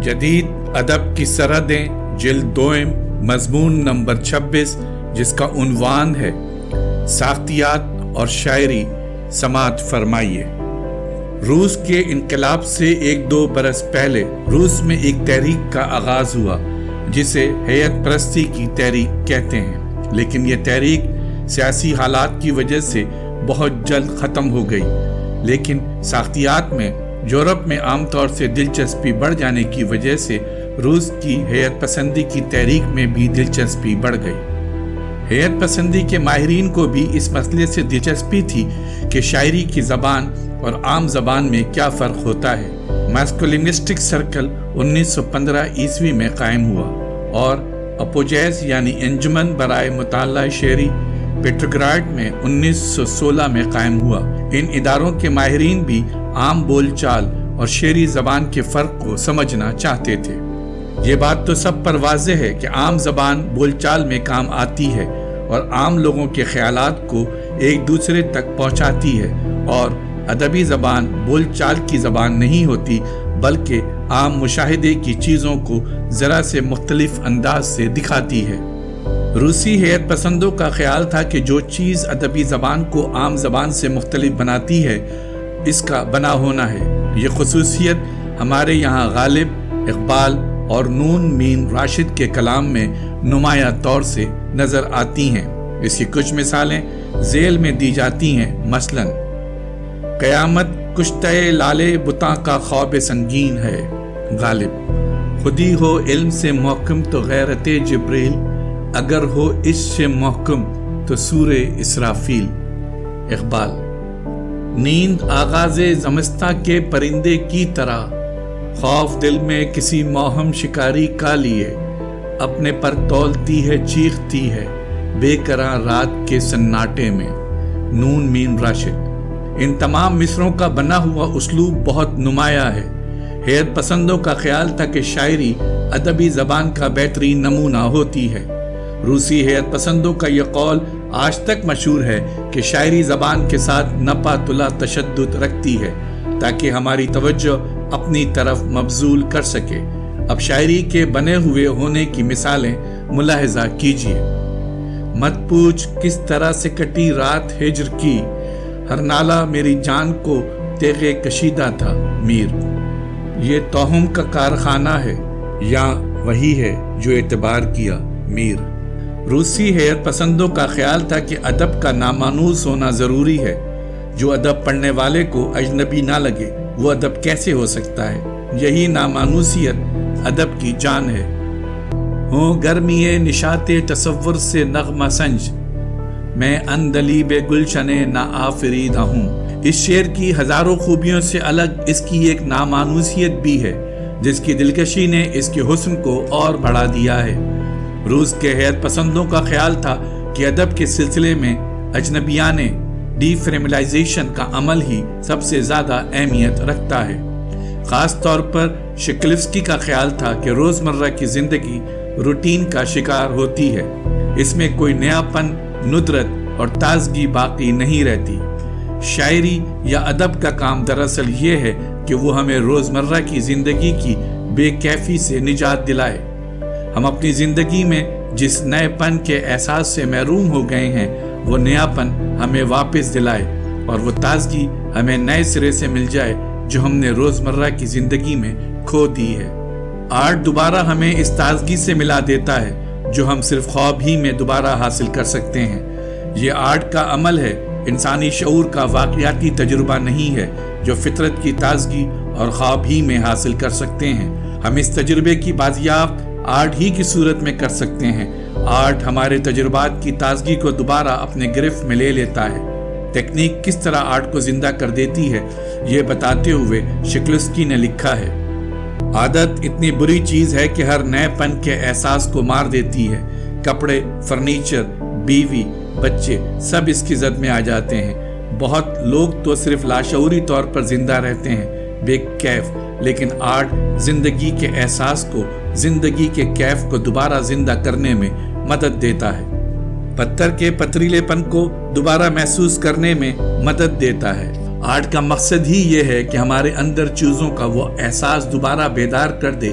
جدید ادب کی سرحدیں جلد دوئم مضمون نمبر 26 جس کا عنوان ہے ساختیات اور شاعری سماعت فرمائیے۔ روس کے انقلاب سے 1-2 برس پہلے روس میں ایک تحریک کا آغاز ہوا جسے حیت پرستی کی تحریک کہتے ہیں، لیکن یہ تحریک سیاسی حالات کی وجہ سے بہت جلد ختم ہو گئی۔ لیکن ساختیات میں یورپ میں عام طور سے دلچسپی بڑھ جانے کی وجہ سے روس کی حیت پسندی کی تحریک میں بھی دلچسپی بڑھ گئی۔ حیت پسندی کے ماہرین کو بھی اس مسئلے سے دلچسپی تھی کہ شاعری کی زبان اور عام زبان میں کیا فرق ہوتا ہے۔ ماسکولینسٹک سرکل 1915 عیسوی میں قائم ہوا اور اپوجیز یعنی انجمن برائے مطالعہ شعری پیٹرگراڈ میں 1916 میں قائم ہوا۔ ان اداروں کے ماہرین بھی عام بول چال اور شعری زبان کے فرق کو سمجھنا چاہتے تھے۔ یہ بات تو سب پر واضح ہے کہ عام زبان بول چال میں کام آتی ہے اور عام لوگوں کے خیالات کو ایک دوسرے تک پہنچاتی ہے، اور ادبی زبان بول چال کی زبان نہیں ہوتی بلکہ عام مشاہدے کی چیزوں کو ذرا سے مختلف انداز سے دکھاتی ہے۔ روسی حیت پسندوں کا خیال تھا کہ جو چیز ادبی زبان کو عام زبان سے مختلف بناتی ہے اس کا بنا ہونا ہے۔ یہ خصوصیت ہمارے یہاں غالب، اقبال اور نون مین راشد کے کلام میں نمایاں طور سے نظر آتی ہیں۔ اس کی کچھ مثالیں ذیل میں دی جاتی ہیں، مثلاً قیامت کشتہ لالے بتاں کا خواب سنگین ہے، غالب خودی ہو علم سے محکم تو غیرت جبریل، اگر ہو عشق سے محکم تو سور اسرافیل، اقبال نیند آغاز زمستہ کے پرندے کی طرح، خوف دل میں کسی موہم شکاری کا لیے، اپنے پر تولتی ہے چیختی ہے بے قرار رات کے سناٹے میں، نون مین راشد۔ ان تمام مصروں کا بنا ہوا اسلوب بہت نمایاں ہے۔ حیت پسندوں کا خیال تھا کہ شاعری ادبی زبان کا بہترین نمونہ ہوتی ہے۔ روسی حیت پسندوں کا یہ قول آج تک مشہور ہے کہ شاعری زبان کے ساتھ نپا تلا تشدد رکھتی ہے تاکہ ہماری توجہ اپنی طرف مبذول کر سکے۔ اب شاعری کے بنے ہوئے ہونے کی مثالیں ملاحظہ کیجیے۔ مت پوچھ کس طرح سے کٹی رات ہجر کی، ہر نالہ میری جان کو تیغے کشیدہ تھا، میر۔ یہ توہم کا کارخانہ ہے یا وہی ہے جو اعتبار کیا، میر۔ روسی حیت پسندوں کا خیال تھا کہ ادب کا نامانوس ہونا ضروری ہے۔ جو ادب پڑھنے والے کو اجنبی نہ لگے وہ ادب کیسے ہو سکتا ہے؟ یہی نامانوسیت ادب کی جان ہے۔ ہوں گرمی نشاط تصور سے نغمہ سنج، میں اندلیب گلشن نا آفریدہ ہوں۔ اس شعر کی ہزاروں خوبیوں سے الگ اس کی ایک نامانوسیت بھی ہے جس کی دلکشی نے اس کے حسن کو اور بڑھا دیا ہے۔ روس کے حیت پسندوں کا خیال تھا کہ ادب کے سلسلے میں اجنبیانِ ڈی فریملائزیشن کا عمل ہی سب سے زیادہ اہمیت رکھتا ہے۔ خاص طور پر شکلفسکی کا خیال تھا کہ روزمرہ کی زندگی روٹین کا شکار ہوتی ہے، اس میں کوئی نیا پن، ندرت اور تازگی باقی نہیں رہتی۔ شاعری یا ادب کا کام دراصل یہ ہے کہ وہ ہمیں روزمرہ کی زندگی کی بے کیفی سے نجات دلائے۔ ہم اپنی زندگی میں جس نئے پن کے احساس سے محروم ہو گئے ہیں وہ نیا پن ہمیں واپس دلائے اور وہ تازگی ہمیں نئے سرے سے مل جائے جو ہم نے روزمرہ کی زندگی میں کھو دی ہے۔ آرٹ دوبارہ ہمیں اس تازگی سے ملا دیتا ہے جو ہم صرف خواب ہی میں دوبارہ حاصل کر سکتے ہیں۔ یہ آرٹ کا عمل ہے، انسانی شعور کا واقعاتی تجربہ نہیں ہے جو فطرت کی تازگی اور خواب ہی میں حاصل کر سکتے ہیں۔ ہم اس تجربے کی بازیافت آرٹ ہی کی صورت میں کر سکتے ہیں۔ آرٹ ہمارے تجربات کی تازگی کو دوبارہ اپنے گرفت میں لے لیتا ہے۔ تکنیک کس طرح آرٹ کو زندہ کر دیتی ہے یہ بتاتے ہوئے شکلسکی نے لکھا ہے، عادت اتنی بری چیز ہے کہ ہر نئے پن کے احساس کو مار دیتی ہے۔ کپڑے، فرنیچر، بیوی، بچے سب اس کی زد میں آ جاتے ہیں۔ بہت لوگ تو صرف لاشعوری طور پر زندہ رہتے ہیں، بے کیف، لیکن آرٹ زندگی کے احساس کو، زندگی کے کیف کو دوبارہ زندہ کرنے میں مدد دیتا ہے۔ پتھر کے پتریلے پن کو دوبارہ محسوس کرنے میں مدد دیتا ہے۔ آرٹ کا مقصد ہی یہ ہے کہ ہمارے اندر چیزوں کا وہ احساس دوبارہ بیدار کر دے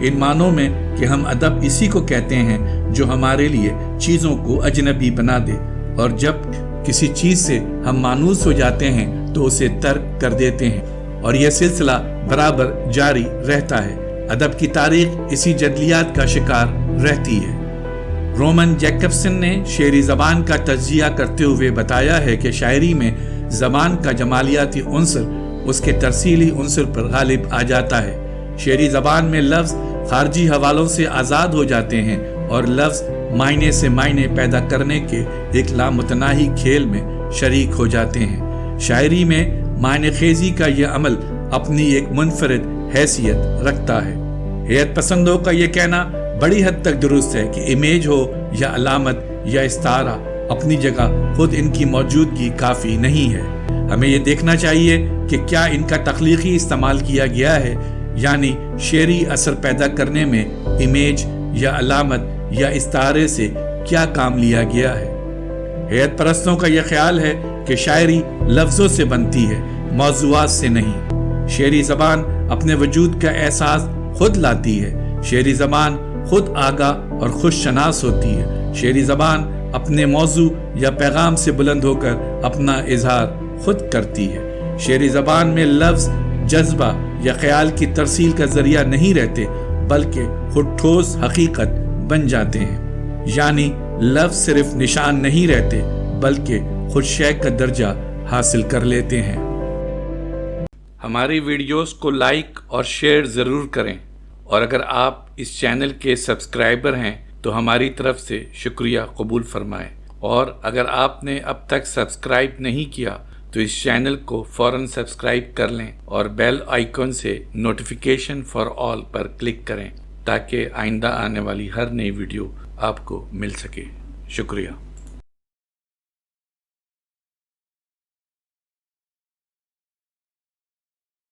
ان معنوں میں کہ ہم ادب اسی کو کہتے ہیں جو ہمارے لیے چیزوں کو اجنبی بنا دے، اور جب کسی چیز سے ہم مانوس ہو جاتے ہیں تو اسے ترک کر دیتے ہیں، اور یہ سلسلہ برابر جاری رہتا ہے۔ ادب کی تاریخ اسی جدلیات کا شکار رہتی ہے۔ رومن جیکبسن نے شعری زبان کا تجزیہ کرتے ہوئے بتایا ہے کہ شاعری میں زبان کا جمالیاتی عنصر اس کے ترسیلی عنصر پر غالب آ جاتا ہے۔ شعری زبان میں لفظ خارجی حوالوں سے آزاد ہو جاتے ہیں اور لفظ معنی سے معنی پیدا کرنے کے ایک لامتناہی کھیل میں شریک ہو جاتے ہیں۔ شاعری میں معنی خیزی کا یہ عمل اپنی ایک منفرد حیثیت رکھتا ہے۔ حیت پسندوں کا یہ کہنا بڑی حد تک درست ہے کہ امیج ہو یا علامت یا استعارہ، اپنی جگہ خود ان کی موجودگی کافی نہیں ہے۔ ہمیں یہ دیکھنا چاہیے کہ کیا ان کا تخلیقی استعمال کیا گیا ہے، یعنی شعری اثر پیدا کرنے میں امیج یا علامت یا استعارے سے کیا کام لیا گیا ہے۔ حیت پرستوں کا یہ خیال ہے کہ شاعری لفظوں سے بنتی ہے، موضوعات سے نہیں۔ شعری زبان اپنے وجود کا احساس خود لاتی ہے۔ شعری زبان خود آگاہ اور خوش شناس ہوتی ہے۔ شعری زبان اپنے موضوع یا پیغام سے بلند ہو کر اپنا اظہار خود کرتی ہے۔ شعری زبان میں لفظ جذبہ یا خیال کی ترسیل کا ذریعہ نہیں رہتے، بلکہ خود ٹھوس حقیقت بن جاتے ہیں، یعنی لفظ صرف نشان نہیں رہتے بلکہ خود شے کا درجہ حاصل کر لیتے ہیں۔ ہماری ویڈیوز کو لائک اور شیئر ضرور کریں، اور اگر آپ اس چینل کے سبسکرائبر ہیں تو ہماری طرف سے شکریہ قبول فرمائیں، اور اگر آپ نے اب تک سبسکرائب نہیں کیا تو اس چینل کو فوراً سبسکرائب کر لیں اور بیل آئیکن سے notification for all per click کریں تاکہ آئندہ آنے والی ہر نئی ویڈیو آپ کو مل سکے۔ شکریہ۔